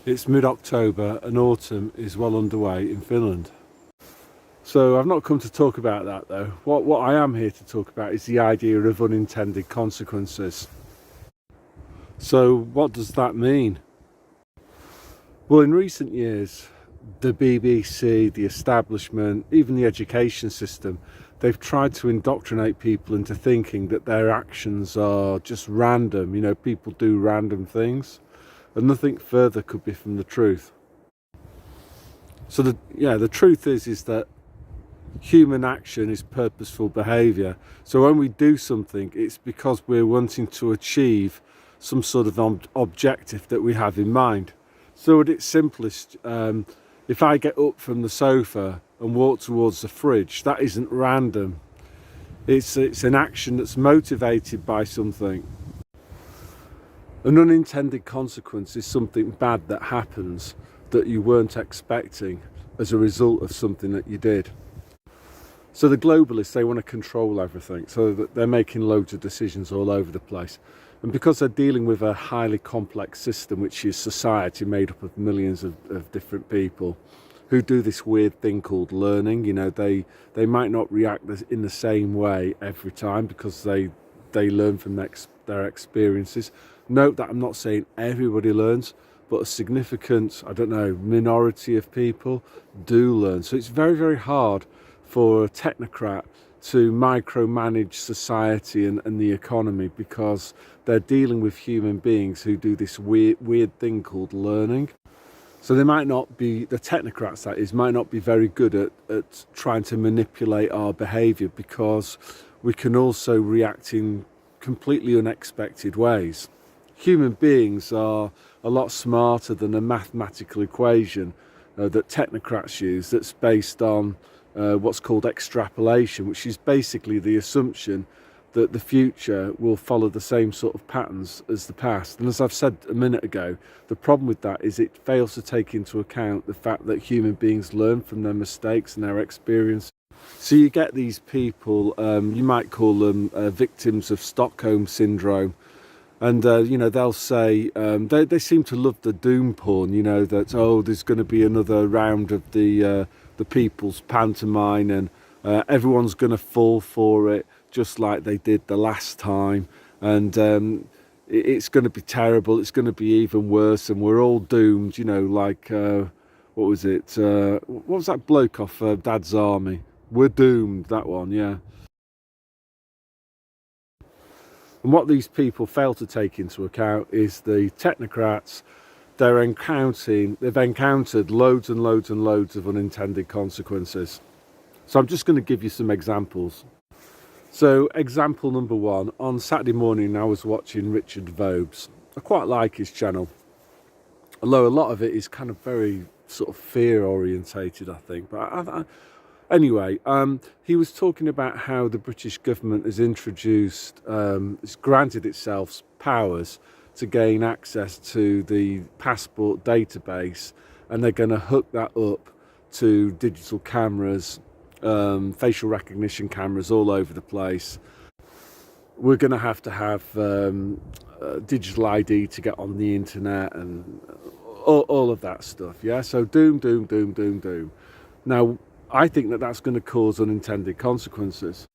It's mid-October and autumn is well underway in Finland. So I've not come to talk about that though. What I am here to talk about is the idea of unintended consequences. So what does that mean? Well, in recent years, the BBC, the establishment, even the education system, they've tried to indoctrinate people into thinking that their actions are just random. You know, people do random things, and nothing further could be from the truth. So the truth is that human action is purposeful behaviour. So when we do something, it's because we're wanting to achieve some sort of objective that we have in mind. So at its simplest, if I get up from the sofa and walk towards the fridge, that isn't random. It's an action that's motivated by something. An unintended consequence is something bad that happens that you weren't expecting as a result of something that you did. So the globalists, they want to control everything, so that they're making loads of decisions all over the place. And because they're dealing with a highly complex system, which is society made up of millions of different people who do this weird thing called learning. You know, they might not react in the same way every time because they learn from their experiences. Note that I'm not saying everybody learns, but a significant, minority of people do learn. So it's very, very hard for a technocrat to micromanage society and the economy because they're dealing with human beings who do this weird thing called learning. So they might not be, the technocrats that is, might not be very good at trying to manipulate our behaviour because we can also react in completely unexpected ways. Human beings are a lot smarter than a mathematical equation that technocrats use that's based on what's called extrapolation, which is basically the assumption that the future will follow the same sort of patterns as the past. And as I've said a minute ago, the problem with that is it fails to take into account the fact that human beings learn from their mistakes and their experience. So you get these people, you might call them victims of Stockholm syndrome. And, they'll say, they seem to love the doom porn, that, there's going to be another round of the people's pantomime and everyone's going to fall for it just like they did the last time. And it's going to be terrible, it's going to be even worse, and we're all doomed, like, what was it? What was that bloke off Dad's Army? We're doomed, that one, yeah. And what these people fail to take into account is the technocrats. They've encountered loads and loads and loads of unintended consequences. So I'm just going to give you some examples. So example number one, on Saturday morning I was watching Richard Vobes. I quite like his channel, although a lot of it is kind of very sort of fear orientated, I think. But anyway, he was talking about how the British government has introduced, it's granted itself powers to gain access to the passport database, and they're going to hook that up to digital cameras, facial recognition cameras all over the place. We're going to have digital ID to get on the internet and all of that stuff, yeah? So doom, doom, doom, doom, doom. Now, I think that that's going to cause unintended consequences.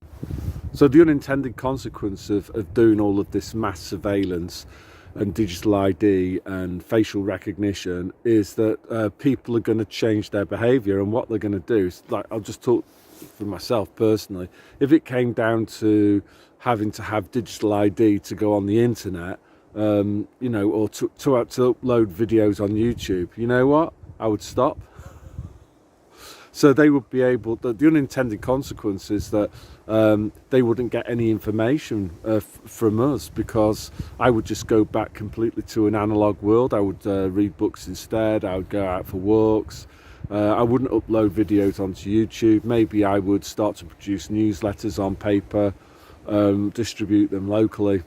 So the unintended consequence of doing all of this mass surveillance and digital ID and facial recognition is that people are going to change their behaviour, and what they're going to do is, like, I'll just talk for myself personally, if it came down to having to have digital ID to go on the internet, or to upload videos on YouTube, you know what? I would stop. So they would be able, the unintended consequence is that they wouldn't get any information from us, because I would just go back completely to an analogue world. I would read books instead, I would go out for walks, I wouldn't upload videos onto YouTube. Maybe I would start to produce newsletters on paper, distribute them locally.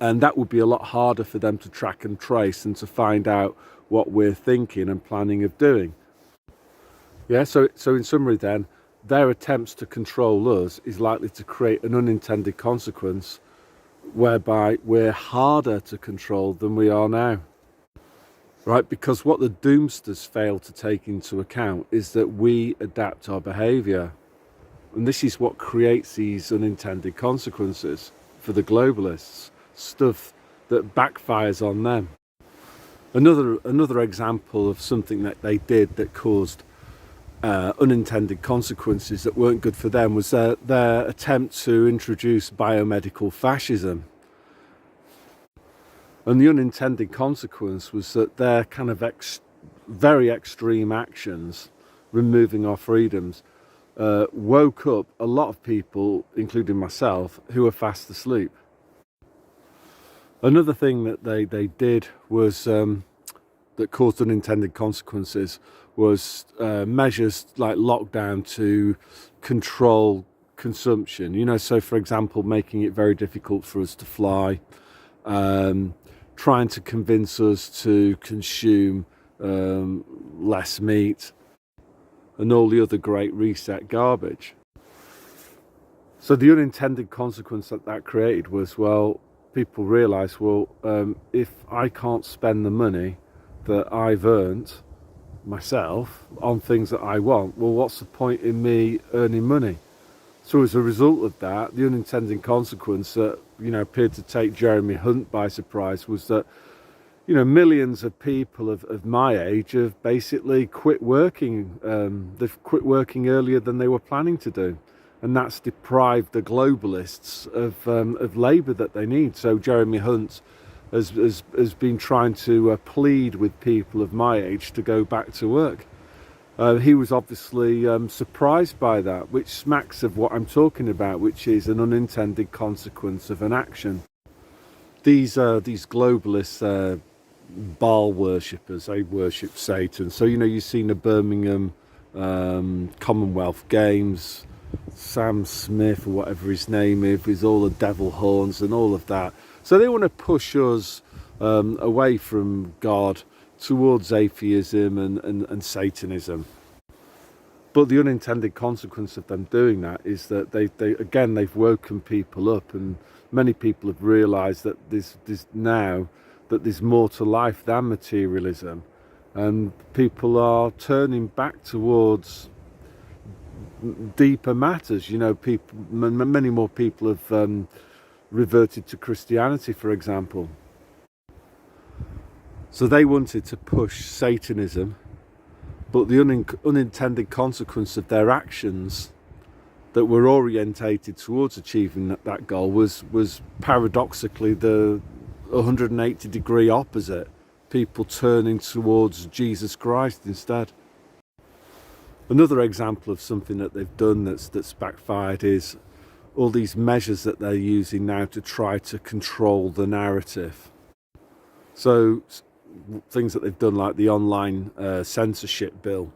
And that would be a lot harder for them to track and trace and to find out what we're thinking and planning of doing. Yeah, so in summary then, their attempts to control us is likely to create an unintended consequence whereby we're harder to control than we are now. right? Because what the doomsters fail to take into account is that we adapt our behaviour. And this is what creates these unintended consequences for the globalists, stuff that backfires on them. Another example of something that they did that caused unintended consequences that weren't good for them was their attempt to introduce biomedical fascism. And the unintended consequence was that their kind of very extreme actions, removing our freedoms, woke up a lot of people, including myself, who were fast asleep. Another thing that they did was that caused unintended consequences was measures like lockdown to control consumption. You know, so for example, making it very difficult for us to fly, trying to convince us to consume less meat, and all the other great reset garbage. So the unintended consequence that created was, well, people realised, well, if I can't spend the money that I've earned myself on things that I want, well, what's the point in me earning money? So as a result of that, the unintended consequence that, you know, appeared to take Jeremy Hunt by surprise was that, you know, millions of people of my age have basically quit working. They've quit working earlier than they were planning to do. And that's deprived the globalists of labour that they need. So Jeremy Hunt has been trying to plead with people of my age to go back to work. He was obviously surprised by that, which smacks of what I'm talking about, which is an unintended consequence of an action. These globalists, Baal worshippers, they worship Satan. So, you know, you've seen the Birmingham Commonwealth Games, Sam Smith or whatever his name is, with all the devil horns and all of that. So they want to push us away from God towards atheism and Satanism. But the unintended consequence of them doing that is that they've woken people up, and many people have realised that there's more to life than materialism, and people are turning back towards deeper matters. You know, many more people have reverted to Christianity, for example. So they wanted to push Satanism, but the unintended consequence of their actions that were orientated towards achieving that goal was paradoxically the 180-degree opposite. People turning towards Jesus Christ instead. Another example of something that they've done that's backfired is all these measures that they're using now to try to control the narrative. So things that they've done, like the online censorship bill.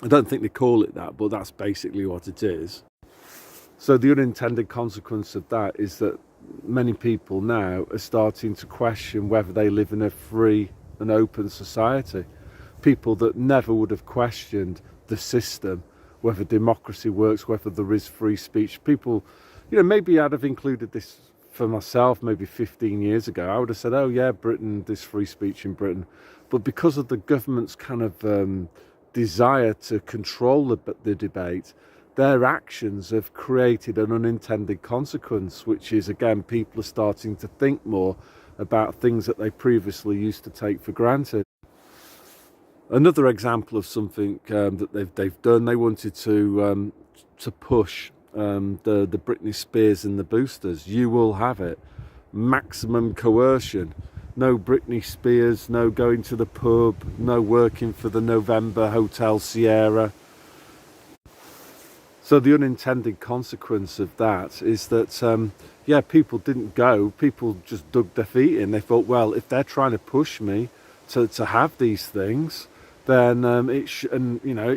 I don't think they call it that, but that's basically what it is. So the unintended consequence of that is that many people now are starting to question whether they live in a free and open society. People that never would have questioned the system, whether democracy works, whether there is free speech. People, you know, maybe I'd have included this for myself maybe 15 years ago. I would have said, oh yeah, Britain, there's free speech in Britain. But because of the government's kind of desire to control the debate, their actions have created an unintended consequence, which is, again, people are starting to think more about things that they previously used to take for granted. Another example of something that they've done, they wanted to push the Britney Spears and the boosters. You will have it. Maximum coercion. No Britney Spears, no going to the pub, no working for the November Hotel Sierra. So the unintended consequence of that is that, people didn't go. People just dug their feet in. They thought, well, if they're trying to push me to have these things, then it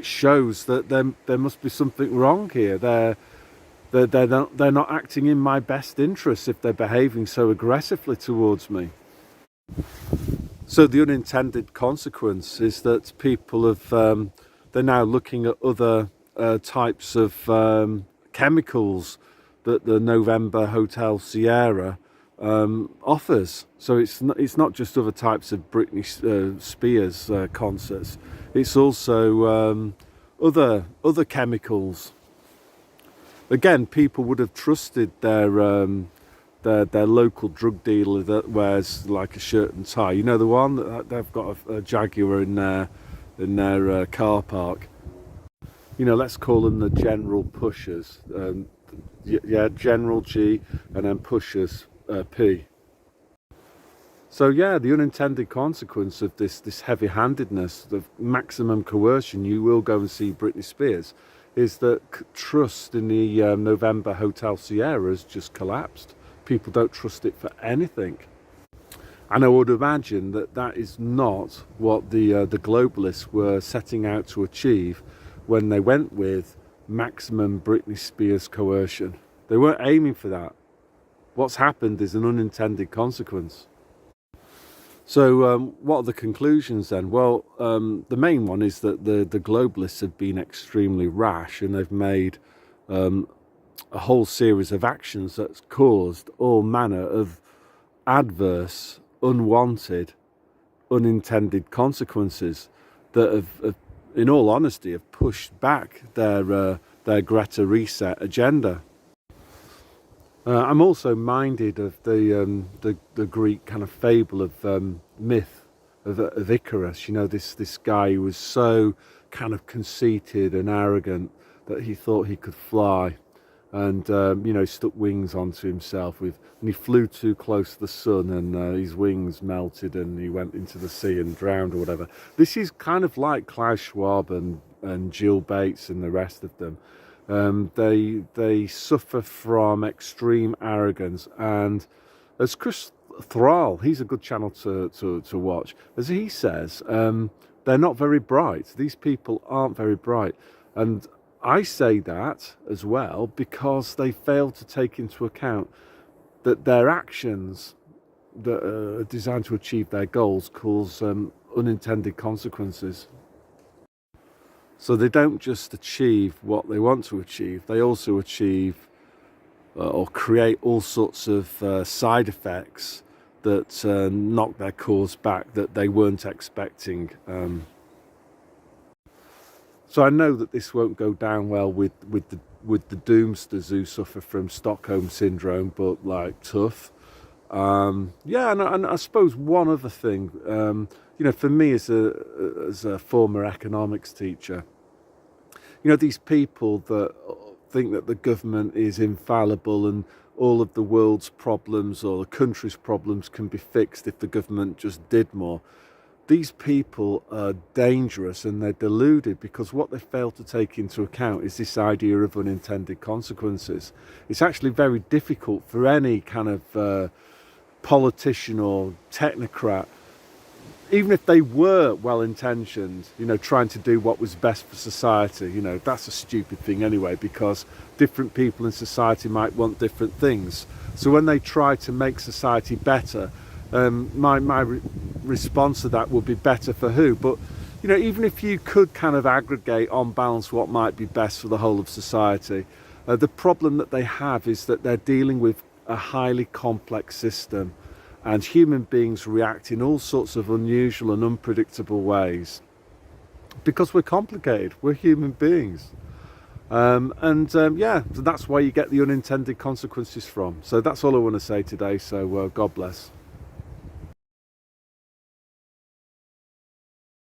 shows that there must be something wrong here. They're not acting in my best interest if they're behaving so aggressively towards me. So the unintended consequence is that people they're now looking at other types of chemicals that the November Hotel Sierra offers. So it's not just other types of Britney Spears concerts. It's also other chemicals. Again, people would have trusted their local drug dealer that wears like a shirt and tie. You know, the one that they've got a Jaguar in their car park. You know, let's call them the general pushers. Yeah, General G, and then pushers P. So yeah, the unintended consequence of this heavy-handedness, the maximum coercion, you will go and see Britney Spears, is that trust in the November Hotel Sierra has just collapsed. People don't trust it for anything. And I would imagine that is not what the globalists were setting out to achieve when they went with maximum Britney Spears coercion. They weren't aiming for that. What's happened is an unintended consequence. So what are the conclusions then? Well, the main one is that the globalists have been extremely rash, and they've made a whole series of actions that's caused all manner of adverse, unwanted, unintended consequences that have, in all honesty, have pushed back their Greta Reset agenda. I'm also minded of the Greek kind of fable of myth of Icarus. You know, this guy who was so kind of conceited and arrogant that he thought he could fly, and you know, stuck wings onto himself and he flew too close to the sun, and his wings melted, and he went into the sea and drowned or whatever. This is kind of like Klaus Schwab and Gill Bates and the rest of them. They suffer from extreme arrogance, and as Chris Thrall, he's a good channel to watch, as he says, they're not very bright. These people aren't very bright, and I say that as well because they fail to take into account that their actions that are designed to achieve their goals cause unintended consequences. So they don't just achieve what they want to achieve, they also achieve or create all sorts of side effects that knock their cause back that they weren't expecting. So I know that this won't go down well with the doomsters who suffer from Stockholm syndrome, but like tough. Yeah, and I suppose one other thing, you know, for me as a former economics teacher, you know, these people that think that the government is infallible and all of the world's problems or the country's problems can be fixed if the government just did more. These people are dangerous, and they're deluded, because what they fail to take into account is this idea of unintended consequences. It's actually very difficult for any kind of politician or technocrat, even if they were well-intentioned, you know, trying to do what was best for society. You know, that's a stupid thing anyway, because different people in society might want different things. So when they try to make society better, my response to that would be better for who? But, you know, even if you could kind of aggregate on balance what might be best for the whole of society, the problem that they have is that they're dealing with a highly complex system, and human beings react in all sorts of unusual and unpredictable ways because we're complicated. We're human beings. Yeah, so that's where you get the unintended consequences from. So that's all I want to say today. So God bless.